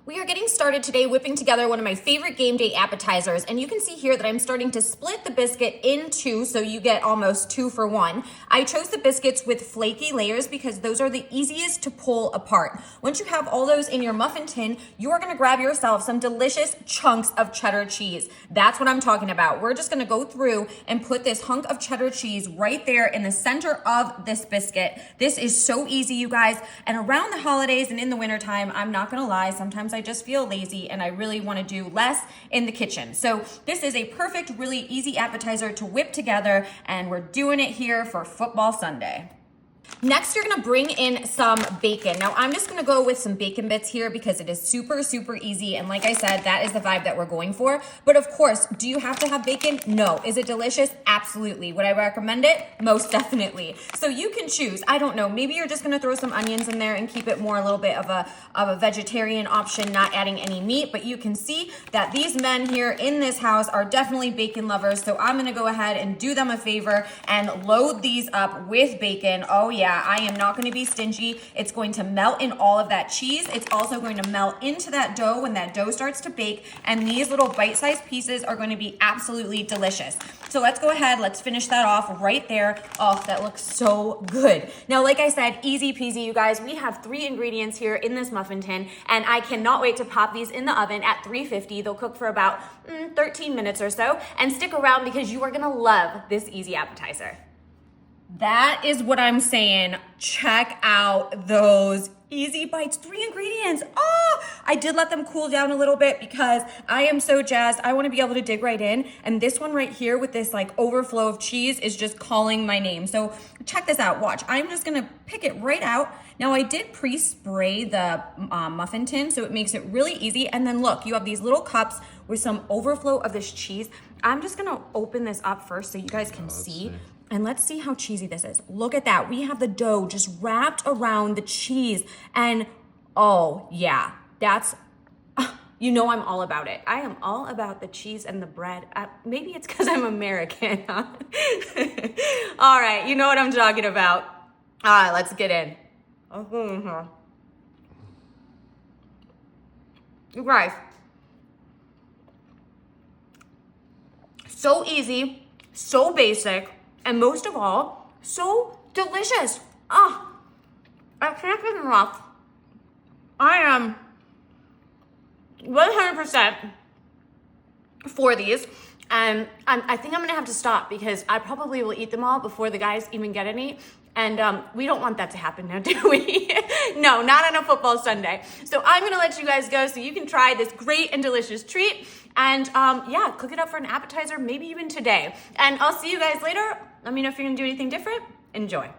We are getting started today whipping together one of my favorite game day appetizers, and you can see here that I'm starting to split the biscuit in two so you get almost 2 for 1. I chose the biscuits with flaky layers because those are the easiest to pull apart. Once you have all those in your muffin tin, you are gonna grab yourself some delicious chunks of cheddar cheese. That's what I'm talking about. We're just gonna go through and put this hunk of cheddar cheese right there in the center of this biscuit. This is so easy, you guys, and around the holidays and in the wintertime, I'm not gonna lie, sometimes I just feel lazy and I really want to do less in the kitchen. So this is a perfect, really easy appetizer to whip together, and we're doing it here for Football Sunday. Next, you're gonna bring in some bacon. Now, I'm just gonna go with some bacon bits here because it is super, super easy. And like I said, that is the vibe that we're going for. But of course, do you have to have bacon? No. Is it delicious? Absolutely. Would I recommend it? Most definitely. So you can choose. I don't know. Maybe you're just gonna throw some onions in there and keep it more a little bit of a vegetarian option, not adding any meat. But you can see that these men here in this house are definitely bacon lovers. So I'm gonna go ahead and do them a favor and load these up with bacon. Oh yeah, I am not going to be stingy. It's going to melt in all of that cheese. It's also going to melt into that dough when that dough starts to bake. And these little bite-sized pieces are going to be absolutely delicious. So let's go ahead. Let's finish that off right there. Oh, that looks so good. Now, like I said, easy peasy, you guys. We have 3 ingredients here in this muffin tin, and I cannot wait to pop these in the oven at 350. They'll cook for about 13 minutes or so. And stick around because you are going to love this easy appetizer. That is what I'm saying. Check out those easy bites. 3 ingredients. Oh, I did let them cool down a little bit because I am so jazzed. I want to be able to dig right in. And this one right here with this like overflow of cheese is just calling my name. So check this out. Watch. I'm just going to pick it right out. Now I did pre-spray the muffin tin, so it makes it really easy. And then look, you have these little cups with some overflow of this cheese. I'm just going to open this up first so you guys can see. And let's see how cheesy this is. Look at that. We have the dough just wrapped around the cheese. And oh yeah, that's, you know I'm all about it. I am all about the cheese and the bread. Maybe it's because I'm American. Huh? All right, you know what I'm talking about. All right, let's get in. You guys, so easy, so basic, and most of all, so delicious. I can't get enough. I am 100% for these. And I think I'm gonna have to stop because I probably will eat them all before the guys even get any. And we don't want that to happen now, do we? No, not on a football Sunday. So I'm gonna let you guys go so you can try this great and delicious treat. And yeah, cook it up for an appetizer, maybe even today. And I'll see you guys later. Let me know if you're gonna do anything different. Enjoy.